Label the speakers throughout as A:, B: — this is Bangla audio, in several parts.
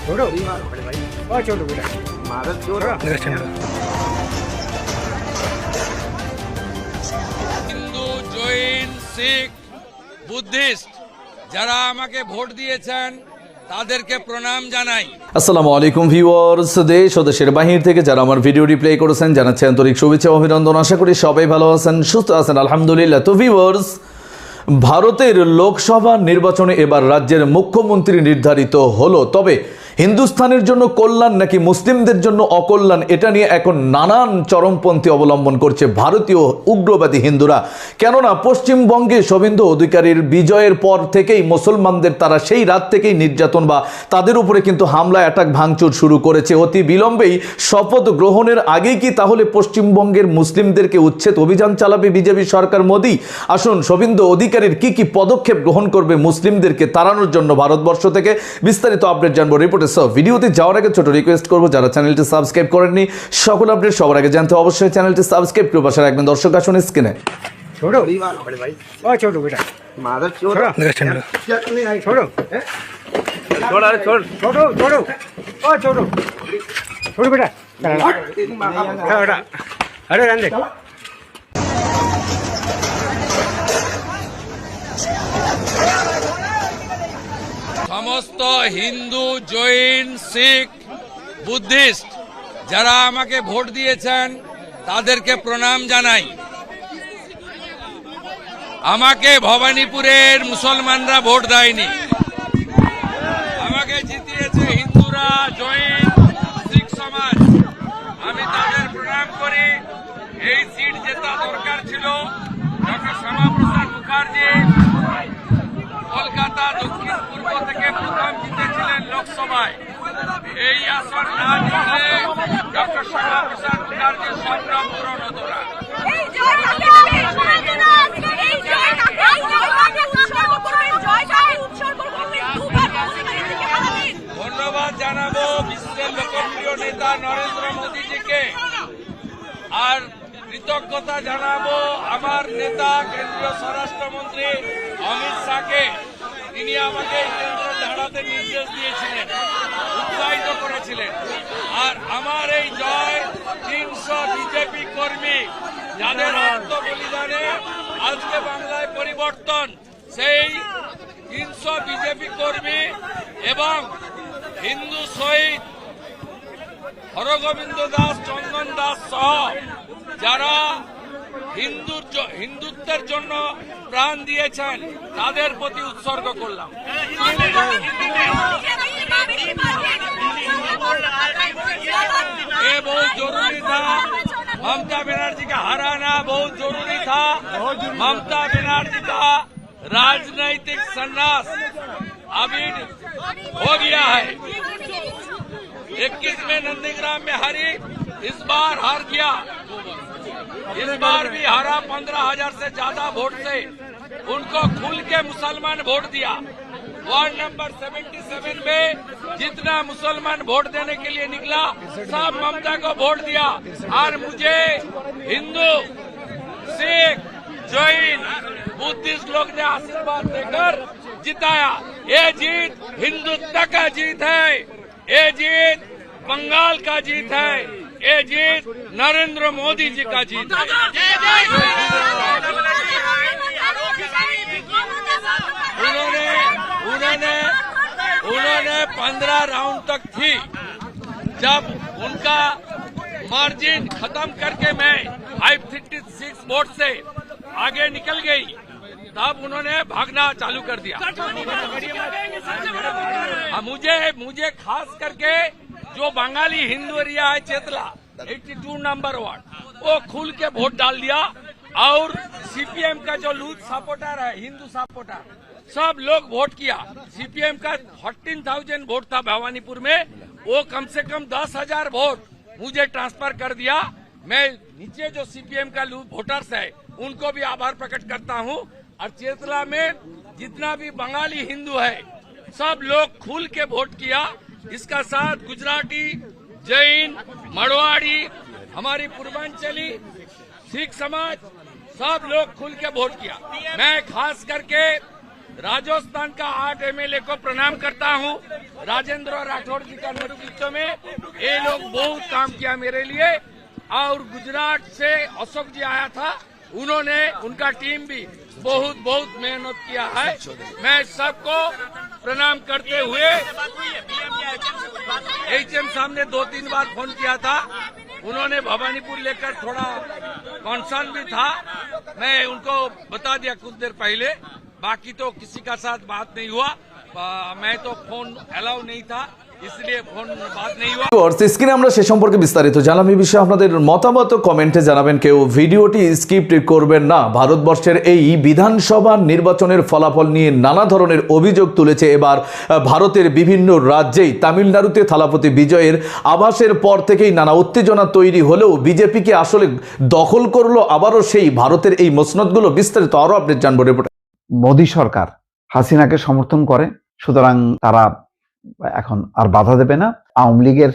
A: छोड़ो और छोड़ो बेटा
B: হিন্দু, জৈন, শিখ, বুদ্ধিস্ট যারা আমাকে ভোট দিয়েছেন তাদেরকে প্রণাম জানাই।
C: আসসালামু আলাইকুম ভিউয়ার্স, দেশ ও দেশের বাহির থেকে যারা আমার ভিডিওটি প্লে করেছেন জানাচ্ছি আন্তরিক শুভেচ্ছা ও অভিনন্দন। আশা করি সবাই ভালো আছেন, সুস্থ আছেন, আলহামদুলিল্লাহ। তো ভিউয়ার্স, ভারতের লোকসভা নির্বাচনে এবার রাজ্যের মুখ্যমন্ত্রী নির্ধারিত হলো। তবে হিন্দুস্তানের জন্য কল্যাণ নাকি মুসলিমদের জন্য অকল্যাণ, এটা নিয়ে এখন নানান চরমপন্থী অবলম্বন করছে ভারতীয় উগ্রবাদী হিন্দুরা। কেননা পশ্চিমবঙ্গে শুভেন্দু অধিকারীর বিজয়ের পর থেকেই মুসলমানদের তারা সেই রাত থেকেই নির্যাতন বা তাদের উপরে কিন্তু হামলা, অ্যাটাক, ভাঙচুর শুরু করেছে। অতি বিলম্বেই শপথ গ্রহণের আগেই কি তাহলে পশ্চিমবঙ্গের মুসলিমদেরকে উচ্ছেদ অভিযান চালাবে বিজেপি সরকার মোদী? আসুন শুভেন্দু অধিকারীর কি কি পদক্ষেপ গ্রহণ করবে মুসলিমদেরকে তাড়ানোর জন্য ভারতবর্ষ থেকে, বিস্তারিত আপডেট জানবো রিপোর্টে। ভিডিওতে যাওয়ার আগে ছোট রিকোয়েস্ট করবো, যারা চ্যানেলটি সাবস্ক্রাইব করেননি সকল আপডেট সবার আগে জানতে অবশ্যই চ্যানেলটি সাবস্ক্রাইব করে পাশে রাখবেন। দর্শক আসুন স্ক্রিনে।
A: छोड़ो और छोड़ो बेटा छोड़ो छोड़ो छोड़ो छोड़ो और छोड़ो छोड़ो बेटा बेटा अरे रहने दे।
B: সমস্ত হিন্দু, জৈন, শিখ, বুদ্ধিস্ট যারা আমাকে ভোট দিয়েছেন তাদেরকে প্রণাম জানাই। আমাকে ভবানীপুরের মুসলমানরা ভোট দেয়নি, আমাকে জিতিয়েছে হিন্দুরা, জৈন, শিখ সমাজ। আমি তাদের প্রণাম করি। এই সিট জেতা দরকার ছিল। ডক্টর শ্যামাপ্রসাদ মুখার্জি কলকাতা দক্ষিণ পূর্ব থেকে প্রথম জিতেছিলেন লোকসভায়। এই আসন না জিতলে ডক্টর শ্যামাপ্রসাদ মুখার্জির স্বপ্ন পূরণ হতো না। ধন্যবাদ জানাবো বিশ্বের লোকপ্রিয় নেতা নরেন্দ্র মোদীজিকে, আর কৃতজ্ঞতা জানাবো আমার নেতা কেন্দ্রীয় স্বরাষ্ট্রমন্ত্রী অমিত শাহকে। তিনি আমাকে এই কেন্দ্র দাঁড়াতে নির্দেশ দিয়েছিলেন, উৎসাহিত করেছিলেন। আর আমার এই জয় 300 বিজেপি কর্মী যাদের আত্মবলিদানে আজকে বাংলায় পরিবর্তন, সেই 300 বিজেপি কর্মী এবং হিন্দু শহীদ হরগোবিন্দ দাস, চন্দন দাস সহ যারা হিন্দুত্বের জন্য প্রাণ দিয়েছেন তাদের প্রতি উৎসর্গ করলাম। ये बहुत जरूरी था, ममता बनर्जी का हराना बहुत जरूरी था। ममता बनर्जी का राजनैतिक संन्यास अभी हो गया है। 21 में नंदीग्राम में हारी, इस बार हार गया। इस बार भी हारा 15,000 से ज्यादा वोट से। उनको खुल के मुसलमान वोट दिया। वार्ड नंबर 77 में जितना मुसलमान वोट देने के लिए निकला सब ममता को वोट दिया। और मुझे हिंदू, सिख, जैन, बुद्धिस्ट लोग ने आशीर्वाद देकर जिताया। ये जीत हिंदुत्व का जीत है, ये जीत बंगाल का जीत है, ये जीत नरेंद्र मोदी जी का जीत है। उन्होंने 15 राउंड तक थी। जब उनका मार्जिन खत्म करके मैं 536 वोट से आगे निकल गई, तब उन्होंने भागना चालू कर दिया। मुझे खास करके जो बंगाली हिंदू एरिया है चेतला 82 नंबर वार्ड, वो खुल के वोट डाल दिया। और सीपीएम का जो लूज सपोर्टर है, हिंदू सपोर्टर, सब लोग वोट किया। सीपीएम का 14,000 वोट था भवानीपुर में, वो कम से कम 10,000 वोट मुझे ट्रांसफर कर दिया। मैं नीचे जो सीपीएम का वोटर्स है उनको भी आभार प्रकट करता हूँ। और चेतला में जितना भी बंगाली हिंदू है सब लोग खुल के वोट किया। इसका साथ गुजराती, जैन, मरवाड़ी, हमारी पूर्वांचली, सिख समाज सब लोग खुल के वोट किया। मैं खास करके राजस्थान का 8 एमएलए को प्रणाम करता हूं। राजेंद्र राठौड़ जी का नेतृत्व में ये लोग बहुत काम किया मेरे लिए। और गुजरात से अशोक जी आया था, उन्होंने उनका टीम भी बहुत बहुत मेहनत किया है। मैं सबको प्रणाम करते हुए एचएम साहब ने 2-3 बार फोन किया था, उन्होंने भवानीपुर लेकर थोड़ा कंसर्न भी था, मैं उनको बता दिया कुछ देर पहले। बाकी तो किसी का साथ बात नहीं हुआ, मैं तो फोन अलाउ नहीं था, इसलिए फोन बात नहीं हुआ।
C: স্ক্রিনে আমরা সে সম্পর্কে বিস্তারিত জানলাম। এই বিষয়ে আপনাদের মতামত কমেন্টে জানাবেন। কেউ ভিডিওটি স্কিপ করবেন না। ভারতবর্ষের এই বিধানসভা নির্বাচনের ফলাফল নিয়ে নানা ধরনের অভিযোগ তুলেছে এবার ভারতের বিভিন্ন রাজ্যেই। তামিলনাড়ুতে থালাপতি বিজয়ের আভাসের পর থেকেই নানা উত্তেজনা তৈরি হলেও বিজেপিকে আসলে দখল করলো আবারও সেই ভারতের এই মসনদগুলো। বিস্তারিত আরো আপডেট জানবো রিপোর্টে।
D: মোদী সরকার হাসিনাকে সমর্থন করে, সুতরাং তারা এখন আর বাধা দেবে না। আওয়ামী লীগের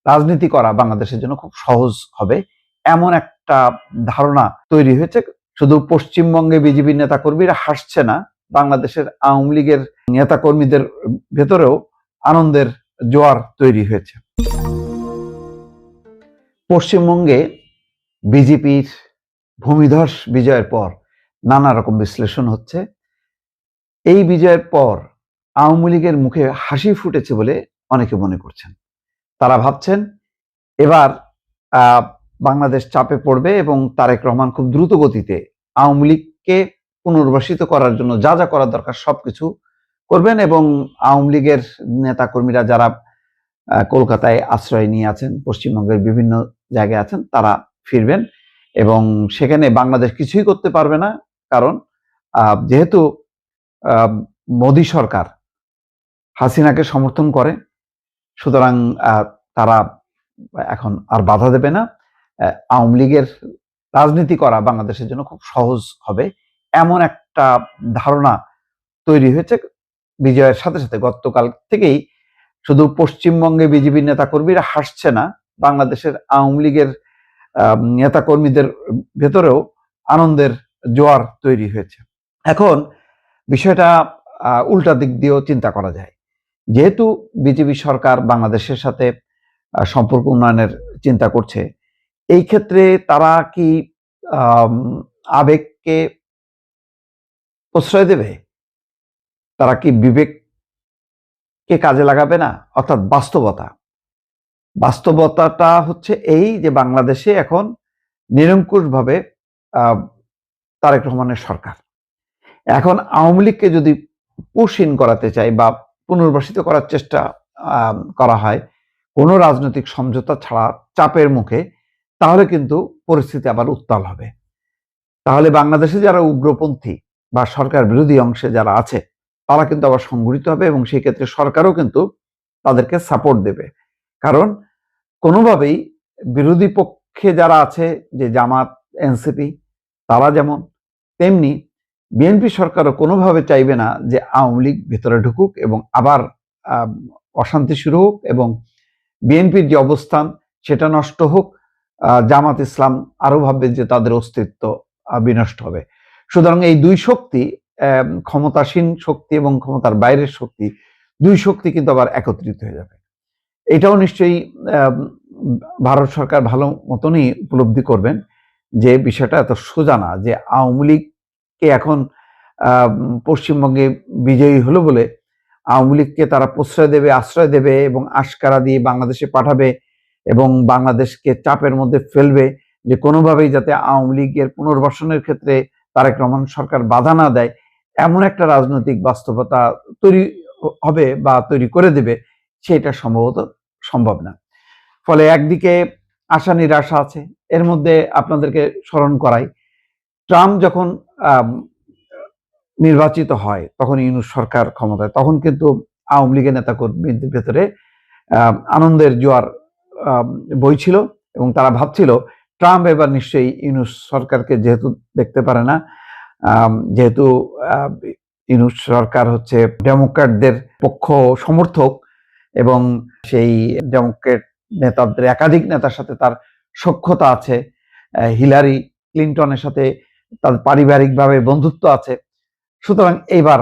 D: রাজনীতি করা বাংলাদেশের জন্য খুব সহজ হবে, এমন একটা ধারণা তৈরি হয়েছে। শুধু পশ্চিমবঙ্গে বিজেপির নেতাকর্মীরা হাসছে না, বাংলাদেশের আওয়ামী লীগের নেতাকর্মীদের ভেতরেও আনন্দের জোয়ার তৈরি হয়েছে। পশ্চিমবঙ্গে বিজেপির ভূমিধস বিজয়ের পর নানা রকম বিশ্লেষণ হচ্ছে। এই বিজয়ের পর আওয়ামী লীগের মুখে হাসি ফুটেছে বলে অনেকে মনে করছেন। তারা ভাবছেন এবার বাংলাদেশ চাপে পড়বে এবং তারেক রহমান খুব দ্রুত গতিতে আওয়ামী লীগকে পুনর্বাসিত করার জন্য যা যা করার দরকার সবকিছু করবেন এবং আওয়ামী লীগের নেতাকর্মীরা যারা কলকাতায় আশ্রয় নিয়ে আছেন, পশ্চিমবঙ্গের বিভিন্ন জায়গায় আছেন, তারা ফিরবেন এবং সেখানে বাংলাদেশ কিছুই করতে পারবে না। কারণ যেহেতু মোদী সরকার হাসিনাকে সমর্থন করে, সুতরাং তারা এখন আর বাধা দেবে না। আওয়ামী লীগের রাজনীতি করা বাংলাদেশের জন্য খুব সহজ হবে, এমন একটা ধারণা তৈরি হয়েছে বিজয়ের সাথে সাথে। গতকাল থেকেই শুধু পশ্চিমবঙ্গে বিজেপির নেতাকর্মীরা হাসছে না, বাংলাদেশের আওয়ামী লীগের নেতাকর্মীদের ভেতরেও আনন্দের জোয়ার তৈরি হয়েছে। এখন বিষয়টা উল্টা দিক দিয়েও চিন্তা করা যায়। যেহেতু বিজেপি সরকার বাংলাদেশের সাথে সম্পর্ক উন্নয়নের চিন্তা করছে, এই ক্ষেত্রে তারা কি আবেগকে প্রশ্রয় দেবে? তারা কি বিবেককে কাজে লাগাবে না? অর্থাৎ বাস্তবতাটা হচ্ছে এই যে বাংলাদেশে এখন নিরঙ্কুশভাবে তারেক রহমানের সরকার। এখন আওয়ামী লীগকে যদি পুশইন করাতে চায় বা পুনর্বাসিত করার চেষ্টা করা হয় কোনো রাজনৈতিক সমঝোতা ছাড়া চাপের মুখে, তাহলে কিন্তু পরিস্থিতি আবার উত্তাল হবে। তাহলে বাংলাদেশে যারা উগ্রপন্থী বা সরকার বিরোধী অংশে যারা আছে তারা কিন্তু আবার সংগঠিত হবে এবং সেই ক্ষেত্রে সরকারও কিন্তু তাদেরকে সাপোর্ট দেবে। কারণ কোনোভাবেই বিরোধী পক্ষে যারা আছে, যে জামাত, এনসিপি, তারা যেমন, তেমনি বিএনপি সরকারও কোনোভাবে চাইবে না যে আওয়ামী লীগ ভেতরে ঢুকুক এবং আবার অশান্তি শুরু হোক এবং বিএনপির যে অবস্থান সেটা নষ্ট হোক। জামাত ইসলাম আরো ভাববে যে তাদের অস্তিত্ব বিনষ্ট হবে। সুতরাং এই দুই শক্তি, ক্ষমতাসীন শক্তি এবং ক্ষমতার বাইরের শক্তি, দুই শক্তি কিন্তু আবার একত্রিত হয়ে যাবে। এটাও নিশ্চয়ই ভারত সরকার ভালো মতনই উপলব্ধি করবেন যে বিষয়টা এত সোজা না যে আওয়ামী লীগকে এখন পশ্চিমবঙ্গে বিজয়ী হলো বলে আওয়ামী লীগকে তারা প্রশ্রয় দেবে, আশ্রয় দেবে এবং আশকারা দিয়ে বাংলাদেশে পাঠাবে এবং বাংলাদেশকে চাপের মধ্যে ফেলবে যে কোনোভাবেই যাতে আওয়ামী লীগের পুনর্বাসনের ক্ষেত্রে তারেক রহমান সরকার বাধা না দেয়, এমন একটা রাজনৈতিক বাস্তবতা তৈরি হবে বা তৈরি করে দেবে, সেটা সম্ভবত সম্ভব না। ফলে একদিকে আশা নিরাশা আছে। এর মধ্যে আপনাদেরকে স্মরণ করাই, ট্রাম্প যখন নির্বাচিত হয় তখন ইউনূস সরকার ক্ষমতায়, তখন কিন্তু আওয়ামী লীগের নেতাকর্মীদের ভেতরে আনন্দের জোয়ার বইছিল এবং তারা ভাবছিল ট্রাম্প এবার নিশ্চয়ই ইউনূস সরকারকে, যেহেতু দেখতে পারে না, যেহেতু ইউনূস সরকার হচ্ছে ডেমোক্র্যাটদের পক্ষ সমর্থক এবং সেই ডেমোক্র্যাট নেতাদের একাধিক নেতার সাথে তার সখ্যতা আছে, হিলারি ক্লিন্টনের সাথে তার পারিবারিকভাবে বন্ধুত্ব আছে, সুতরাং এইবার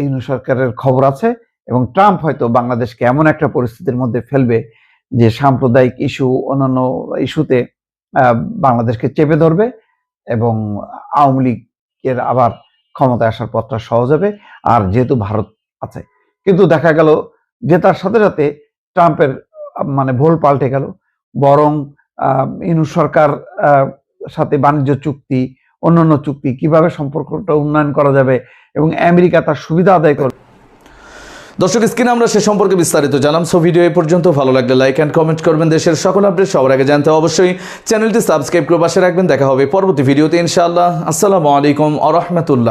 D: ইউনূস সরকারের খবর আছে এবং ট্রাম্প হয়তো বাংলাদেশকে এমন একটা পরিস্থিতির মধ্যে ফেলবে যে সাম্প্রদায়িক ইস্যু, অন্যান্য ইস্যুতে বাংলাদেশকে চেপে ধরবে এবং আওয়ামী লীগের আবার ক্ষমতায় আসার পথটা সহজ হবে। আর যেহেতু ভারত আছে, কিন্তু দেখা গেল যে তার সাথে সাথে ট্রাম্পের মানে ভোল পাল্টে গেল, বরং ইউনূস সরকার সাথে বাণিজ্য চুক্তি, অন্যান্য চুক্তি, কিভাবে সম্পর্কটা উন্নয়ন করা যাবে এবং আমেরিকা তার সুবিধা আদায় করবে।
C: দর্শক, স্ক্রিনে আমরা সে সম্পর্কে বিস্তারিত জানলাম। সো ভিডিও এই পর্যন্ত। ভালো লাগলে লাইক অ্যান্ড কমেন্ট করবেন। দেশের সকল আপডেট সবার আগে জানতে অবশ্যই চ্যানেলটি সাবস্ক্রাইব করে পাশে রাখবেন। দেখা হবে পরবর্তী ভিডিওতে ইনশাআল্লাহ। আসসালামু আলাইকুম ওয়া রাহমাতুল্লাহ।